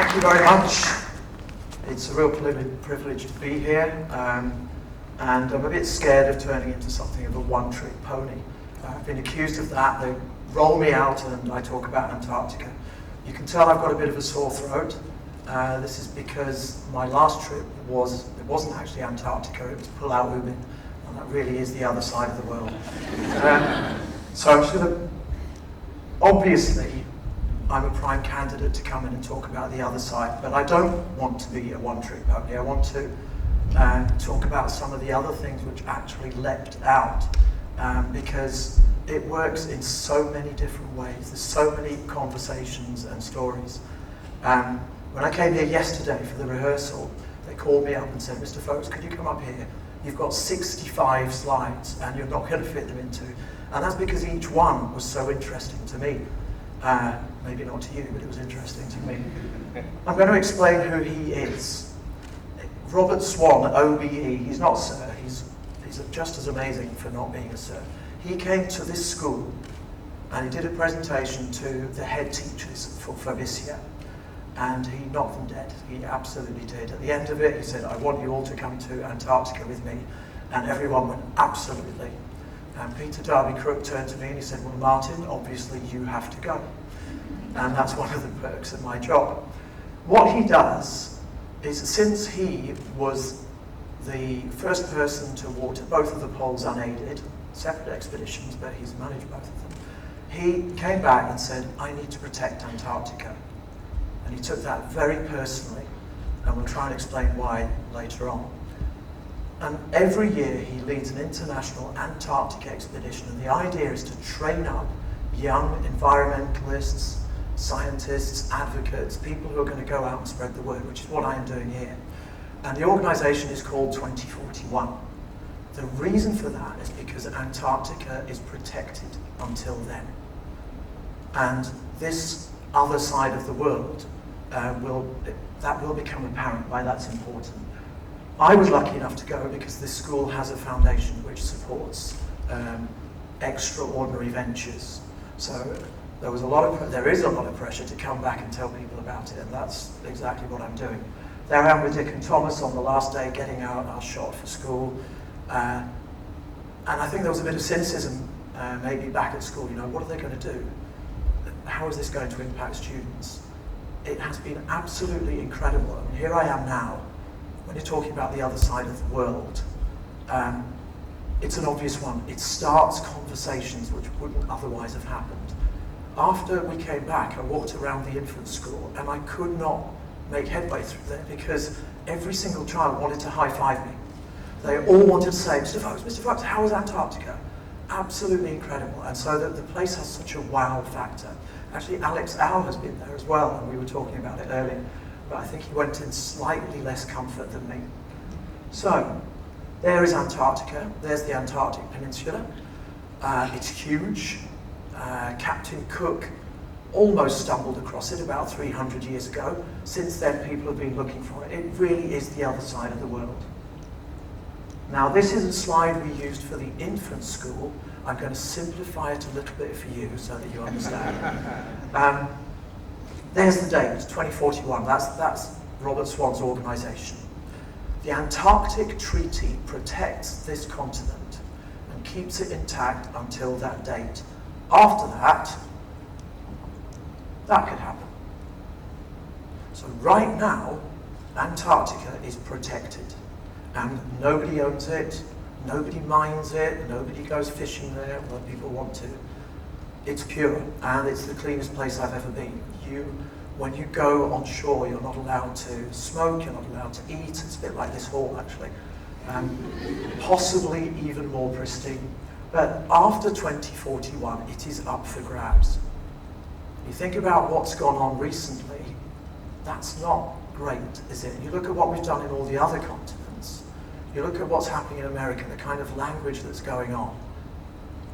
Thank you very much. It's a real privilege to be here, and I'm a bit scared of turning into something of a one-trick pony. I've been accused of that. They roll me out and I talk about Antarctica. You can tell I've got a bit of a sore throat. This is because my last trip wasn't actually Antarctica, it was Pulau Ubin, and that really is the other side of the world. So I'm just going to, obviously, I'm a prime candidate to come in and talk about the other side, but I don't want to be a one-trick pony. I want to talk about some of the other things which actually leapt out, because it works in so many different ways. There's so many conversations and stories. When I came here yesterday for the rehearsal, they called me up and said, Mr. Foakes, could you come up here? You've got 65 slides and you're not going to fit them into. And that's because each one was so interesting to me. Maybe not to you, but it was interesting to me. I'm going to explain who he is. Robert Swan, OBE, he's not Sir, he's just as amazing for not being a Sir. He came to this school and he did a presentation to the head teachers for this year, and he knocked them dead. He absolutely did. At the end of it, he said, I want you all to come to Antarctica with me, and everyone went, absolutely. And Peter Darby Crook turned to me and he said, well, Martin, obviously you have to go. And that's one of the perks of my job. What he does is, since he was the first person to water both of the poles unaided, separate expeditions, but he's managed both of them, he came back and said, I need to protect Antarctica. And he took that very personally, and we'll try and explain why later on. And every year he leads an international Antarctic expedition, and the idea is to train up young environmentalists, scientists, advocates, people who are going to go out and spread the word, which is what I am doing here. And the organisation is called 2041. The reason for that is because Antarctica is protected until then. And this other side of the world will become apparent why that's important. I was lucky enough to go because this school has a foundation which supports extraordinary ventures. So there is a lot of pressure to come back and tell people about it, and that's exactly what I'm doing. There I am with Dick and Thomas on the last day getting our shot for school. And I think there was a bit of cynicism maybe back at school, what are they going to do? How is this going to impact students? It has been absolutely incredible. I mean, here I am now, when you're talking about the other side of the world, it's an obvious one. It starts conversations which wouldn't otherwise have happened. After we came back, I walked around the infant school and I could not make headway through there because every single child wanted to high-five me. They all wanted to say, Mr. Foakes, how was Antarctica? Absolutely incredible. And so the place has such a wow factor. Actually, Alex Al has been there as well, and we were talking about it earlier, but I think he went in slightly less comfort than me. So, there is Antarctica. There's the Antarctic Peninsula. It's huge. Captain Cook almost stumbled across it about 300 years ago. Since then, people have been looking for it. It really is the other side of the world. Now, this is a slide we used for the infant school. I'm going to simplify it a little bit for you so that you understand. There's the date, 2041. That's Robert Swan's organisation. The Antarctic Treaty protects this continent and keeps it intact until that date. After that could happen. So right now, Antarctica is protected. And nobody owns it, nobody mines it, nobody goes fishing there, well, people want to. It's pure, and it's the cleanest place I've ever been. When you go on shore, you're not allowed to smoke, you're not allowed to eat. It's a bit like this hall, actually. Possibly even more pristine. But after 2041, it is up for grabs. You think about what's gone on recently, that's not great, is it? You look at what we've done in all the other continents. You look at what's happening in America, the kind of language that's going on.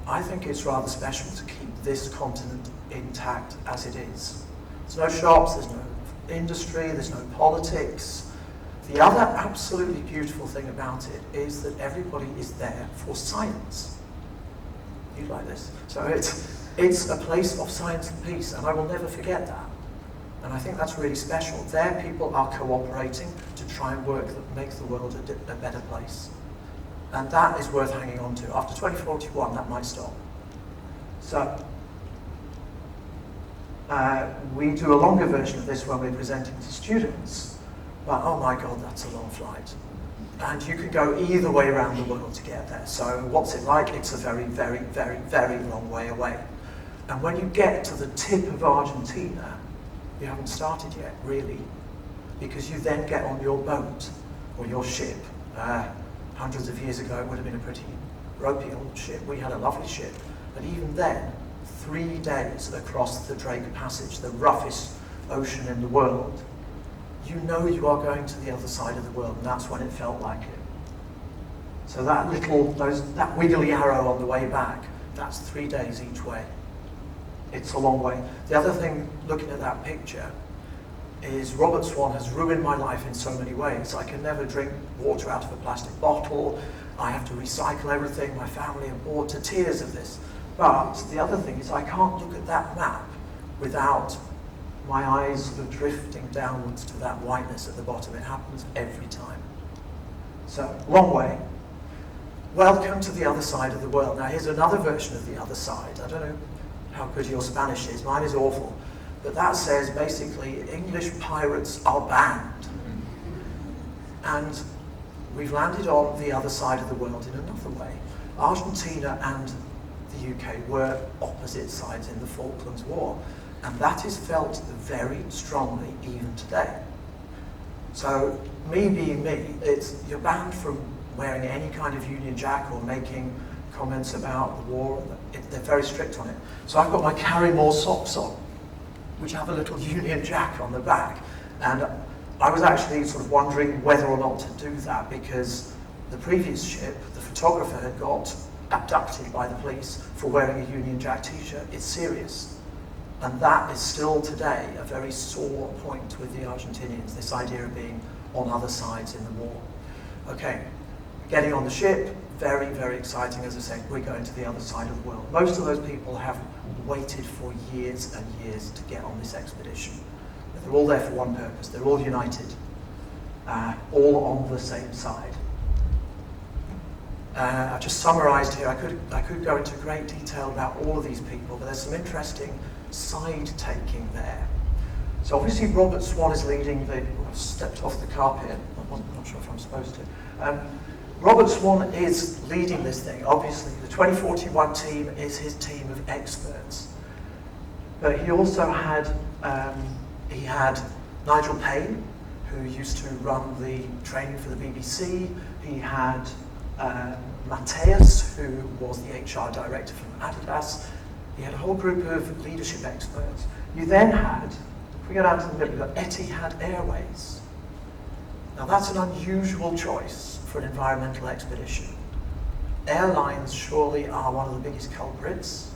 I think it's rather special to keep this continent intact as it is. There's no shops, there's no industry, there's no politics. The other absolutely beautiful thing about it is that everybody is there for science. You like this? So it's a place of science and peace, and I will never forget that. And I think that's really special. Their people are cooperating to try and make the world a better place. And that is worth hanging on to. After 2041, that might stop. So, we do a longer version of this when we're presenting to students, but oh my God, that's a long flight. And you can go either way around the world to get there. So what's it like? It's a very, very, very, very long way away. And when you get to the tip of Argentina, you haven't started yet, really, because you then get on your boat or your ship. Hundreds of years ago, it would have been a pretty ropey old ship. We had a lovely ship. But even then, 3 days across the Drake Passage, the roughest ocean in the world, you know you are going to the other side of the world, and that's when it felt like it. So that that wiggly arrow on the way back, that's 3 days each way. It's a long way. The other thing, looking at that picture, is Robert Swan has ruined my life in so many ways. I can never drink water out of a plastic bottle. I have to recycle everything. My family are bored to tears of this. But the other thing is I can't look at that map without my eyes sort of drifting downwards to that whiteness at the bottom. It happens every time. So, long way. Welcome to the other side of the world. Now here's another version of the other side. I don't know how good your Spanish is. Mine is awful. But that says basically English pirates are banned. And we've landed on the other side of the world in another way. Argentina and the UK were opposite sides in the Falklands War. And that is felt very strongly even today. So, me being me, you're banned from wearing any kind of Union Jack or making comments about the war. They're very strict on it. So I've got my Carrymore socks on, which have a little Union Jack on the back. And I was actually sort of wondering whether or not to do that, because the previous ship, the photographer had got abducted by the police for wearing a Union Jack t-shirt. It's serious. And that is still today a very sore point with the Argentinians, this idea of being on other sides in the war. Okay, getting on the ship, very, very exciting. As I said, we're going to the other side of the world. Most of those people have waited for years and years to get on this expedition. They're all there for one purpose. They're all united, all on the same side. I've just summarised here. I could go into great detail about all of these people, but there's some interesting side-taking there. So obviously Robert Swan is leading the... I've stepped off the carpet. I'm not sure if I'm supposed to. Robert Swan is leading this thing. Obviously, the 2041 team is his team of experts. But he also had, Nigel Payne, who used to run the training for the BBC. He had Matthias, who was the HR director from Adidas. He had a whole group of leadership experts. You then had, if we go down to the middle, you've got Etihad Airways. Now that's an unusual choice for an environmental expedition. Airlines surely are one of the biggest culprits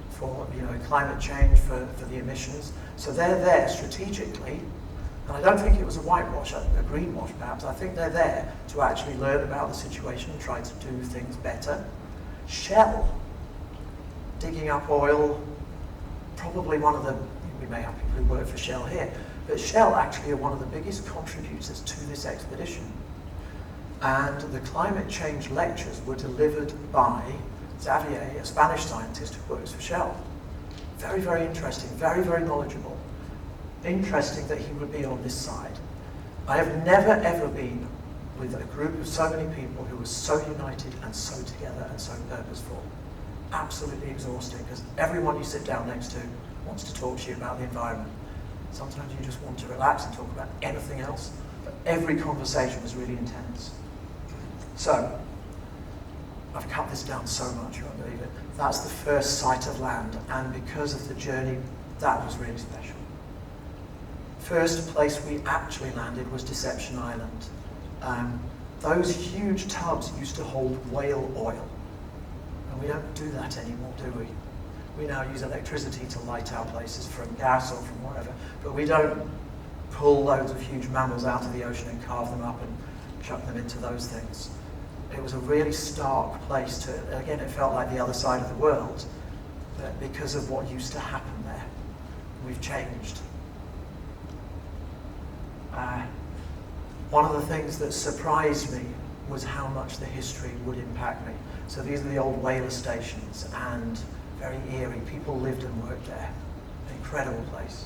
for climate change, for the emissions. So they're there strategically, and I don't think it was a whitewash, a greenwash perhaps. I think they're there to actually learn about the situation and try to do things better. Shell, digging up oil, probably one of the, we may have people who work for Shell here, but Shell actually are one of the biggest contributors to this expedition. And the climate change lectures were delivered by Xavier, a Spanish scientist who works for Shell. Very, very interesting, very, very knowledgeable. Interesting that he would be on this side. I have never ever been with a group of so many people who were so united and so together and so purposeful. Absolutely exhausting, because everyone you sit down next to wants to talk to you about the environment. Sometimes you just want to relax and talk about anything else, but every conversation was really intense. So, I've cut this down so much, you won't believe it. That's the first sight of land, and because of the journey, that was really special. First place we actually landed was Deception Island. Those huge tubs used to hold whale oil. And we don't do that anymore, do we? We now use electricity to light our places from gas or from whatever, but we don't pull loads of huge mammals out of the ocean and carve them up and chuck them into those things. It was a really stark place to, again, it felt like the other side of the world, but because of what used to happen there. We've changed. One of the things that surprised me was how much the history would impact me. So these are the old whaler stations, and very eerie. People lived and worked there. An incredible place.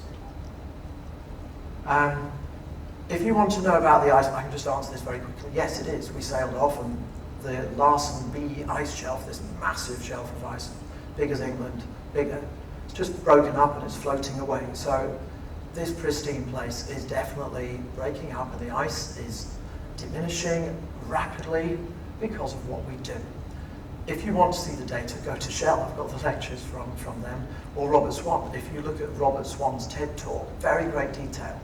If you want to know about the ice, I can just answer this very quickly. Yes, it is. We sailed off, and the Larsen B ice shelf, this massive shelf of ice, big as England, bigger, it's just broken up and it's floating away. So this pristine place is definitely breaking up, and the ice is diminishing rapidly because of what we do. If you want to see the data, go to Shell. I've got the lectures from them, or Robert Swan. If you look at Robert Swan's TED talk, very great detail.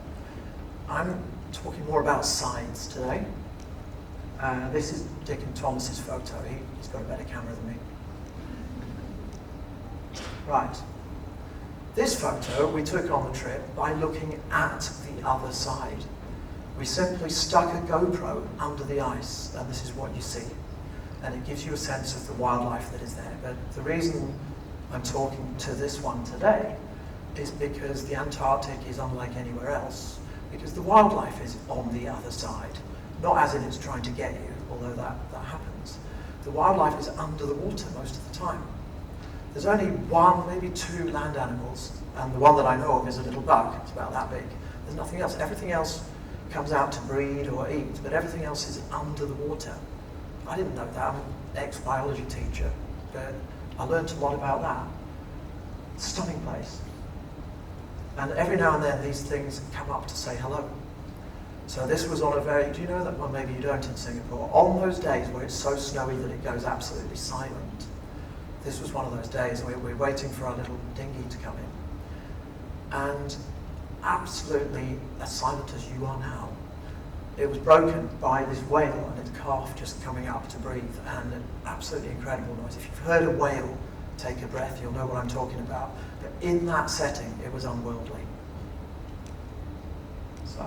I'm talking more about sides today. This is Dick and Thomas's photo. He's got a better camera than me. Right. This photo we took on the trip by looking at the other side. We simply stuck a GoPro under the ice, and this is what you see. And it gives you a sense of the wildlife that is there. But the reason I'm talking to this one today is because the Antarctic is unlike anywhere else, because the wildlife is on the other side. Not as in it's trying to get you, although that happens. The wildlife is under the water most of the time. There's only one, maybe two land animals, and the one that I know of is a little bug. It's about that big. There's nothing else. Everything else comes out to breed or eat, but everything else is under the water. I didn't know that. I'm an ex-biology teacher, but I learned a lot about that. Stunning place. And every now and then these things come up to say hello. So this was on a very, do you know that? Well, maybe you don't in Singapore. On those days where it's so snowy that it goes absolutely silent, this was one of those days where we're waiting for our little dinghy to come in. And absolutely as silent as you are now. It was broken by this whale and its calf just coming up to breathe, and an absolutely incredible noise. If you've heard a whale take a breath, you'll know what I'm talking about. But in that setting, it was unworldly. So,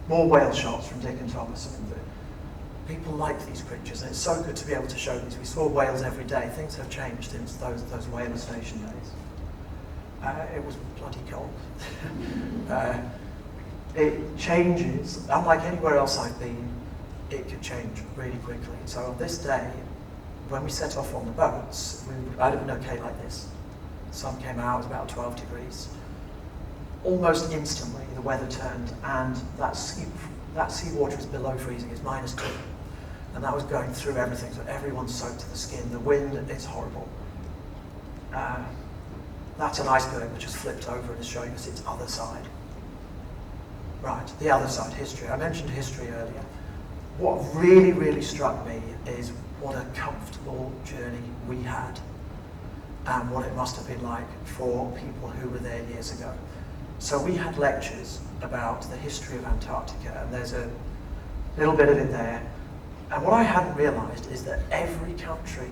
more whale shots from Dick and Thomas. People like these creatures, and it's so good to be able to show these. We saw whales every day. Things have changed since those whaler station days. It was bloody cold. It changes, unlike anywhere else I've been, it could change really quickly. So on this day, when we set off on the boats, I'd have been okay like this. The sun came out, it was about 12 degrees. Almost instantly, the weather turned, and that seawater is below freezing, it's -2. And that was going through everything, so everyone's soaked to the skin. The wind, it's horrible. That's an iceberg which has flipped over and is showing us its other side. Right, the other side, history. I mentioned history earlier. What really, really struck me is what a comfortable journey we had, and what it must have been like for people who were there years ago. So we had lectures about the history of Antarctica, and there's a little bit of it there. And what I hadn't realized is that every country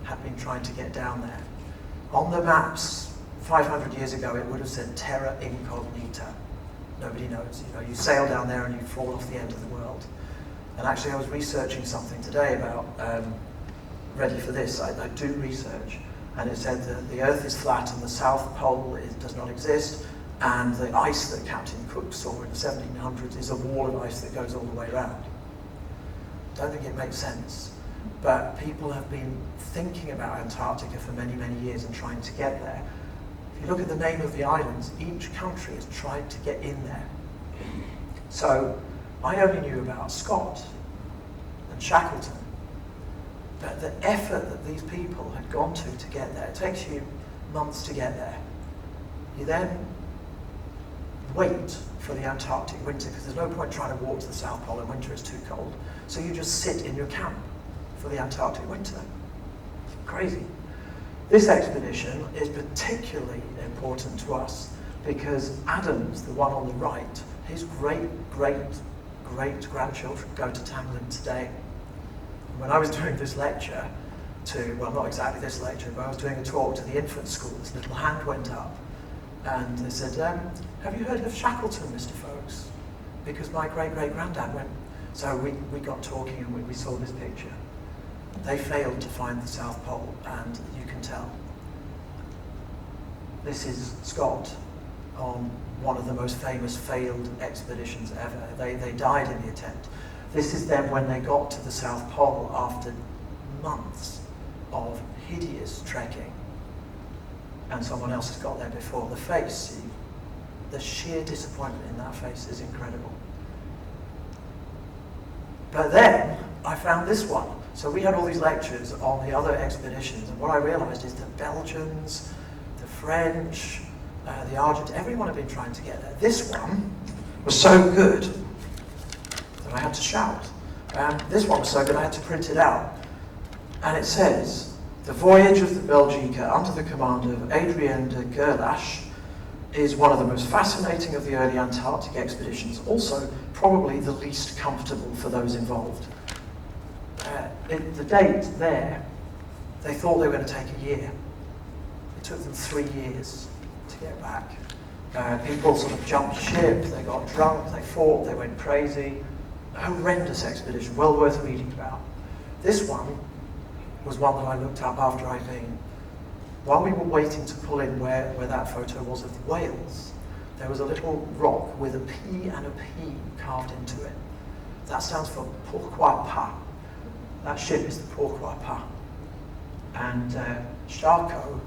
had been trying to get down there. On the maps 500 years ago, it would have said terra incognita. Nobody knows. You know, you sail down there and you fall off the end of the world. And actually, I was researching something today about, ready for this, I do research, and it said that the Earth is flat and the South Pole does not exist, and the ice that Captain Cook saw in the 1700s is a wall of ice that goes all the way around. Don't think it makes sense, but people have been thinking about Antarctica for many, many years and trying to get there. If you look at the name of the islands, each country has tried to get in there. So I only knew about Scott and Shackleton, but the effort that these people had gone to get there, it takes you months to get there. You then wait for the Antarctic winter, because there's no point trying to walk to the South Pole in winter, it's too cold. So you just sit in your camp for the Antarctic winter. Crazy. This expedition is particularly important to us because Adams, the one on the right, his great-great-great-grandchildren go to Tanglin today. And when I was doing this lecture well, not exactly this lecture, but I was doing a talk to the infant school, this little hand went up and they said, have you heard of Shackleton, Mr. Foakes? Because my great-great-granddad went. So we got talking and we saw this picture. They failed to find the South Pole, and you can tell. This is Scott on one of the most famous failed expeditions ever. They died in the attempt. This is them when they got to the South Pole after months of hideous trekking. And someone else has got there before. The face, the sheer disappointment in that face is incredible. But then I found this one. So we had all these lectures on the other expeditions, and what I realized is the Belgians, the French, the Argentines, everyone had been trying to get there. This one was so good that I had to shout. This one was so good I had to print it out. And it says, "The voyage of the Belgica under the command of Adrien de Gerlache is one of the most fascinating of the early Antarctic expeditions, also probably the least comfortable for those involved." The date there, they thought they were going to take a year. It took them 3 years to get back. People sort of jumped ship, they got drunk, they fought, they went crazy. A horrendous expedition, well worth reading about. This one was one that I looked up after I'd been. While we were waiting to pull in where that photo was of the whales, there was a little rock with a P and a P carved into it. That stands for Pourquoi Pas. That ship is the Pourquoi Pas. And Charcot,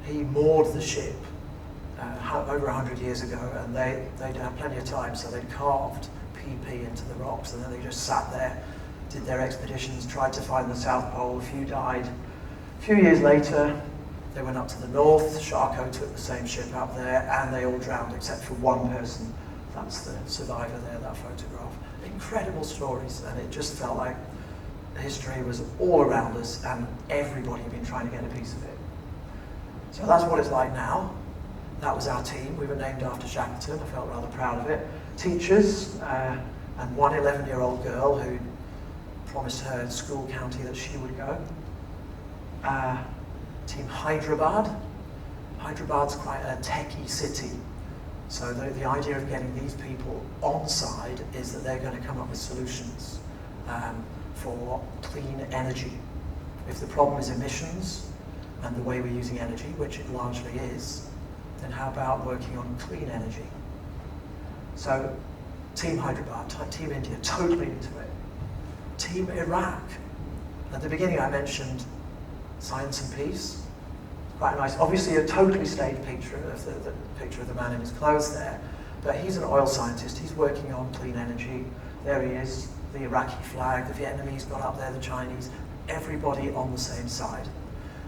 he moored the ship over 100 years ago, and they'd had plenty of time, so they'd carved PP into the rocks, and then they just sat there, did their expeditions, tried to find the South Pole. A few died. A few years later, they went up to the north. Charcot took the same ship up there, and they all drowned except for one person. That's the survivor there, that photograph. Incredible stories, and it just felt like history was all around us, and everybody had been trying to get a piece of it. So that's what it's like now. That was our team. We were named after Shackleton. I felt rather proud of it. Teachers, and one 11-year-old girl who promised her school county that she would go. Team Hyderabad. Hyderabad's quite a techie city. So the idea of getting these people on side is that they're going to come up with solutions for clean energy. If the problem is emissions and the way we're using energy, which it largely is, then how about working on clean energy? So Team Hyderabad, Team India, totally into it. Team Iraq. At the beginning I mentioned science and peace. Quite nice. Obviously a totally staged picture of the picture of the man in his clothes there, but he's an oil scientist. He's working on clean energy. There he is, the Iraqi flag, the Vietnamese got up there, the Chinese, everybody on the same side.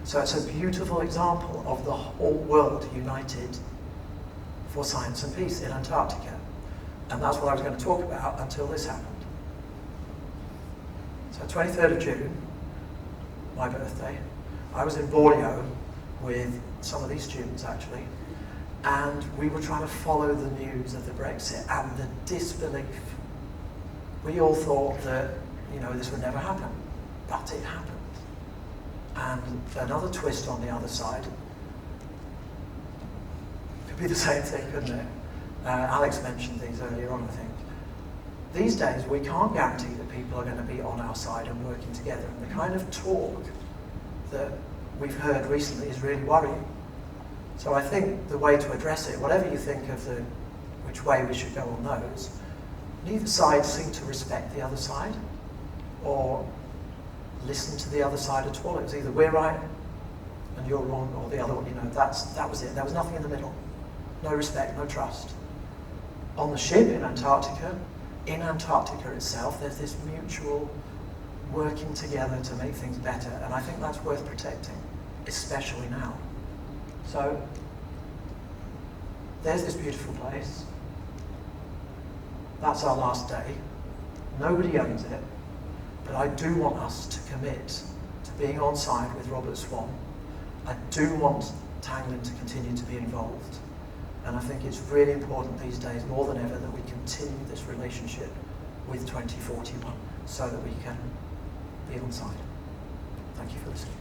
So it's a beautiful example of the whole world united for science and peace in Antarctica. And that's what I was going to talk about until this happened. So 23rd of June, my birthday, I was in Borneo with some of these students actually, and we were trying to follow the news of the Brexit and the disbelief. We all thought that, this would never happen, but it happened. And another twist on the other side, could be the same thing, couldn't it? Alex mentioned these earlier on, I think. These days, we can't guarantee that people are going to be on our side and working together. And the kind of talk that we've heard recently is really worrying. So I think the way to address it, whatever you think of which way we should go on those, neither side seemed to respect the other side or listen to the other side at all. It was either we're right and you're wrong, or the other one, that was it. There was nothing in the middle. No respect, no trust. On the ship in Antarctica itself, there's this mutual working together to make things better, and I think that's worth protecting, especially now. So, there's this beautiful place. That's our last day. Nobody owns it, but I do want us to commit to being on side with Robert Swan. I do want Tanglin to continue to be involved. And I think it's really important these days, more than ever, that we continue this relationship with 2041 so that we can be on side. Thank you for listening.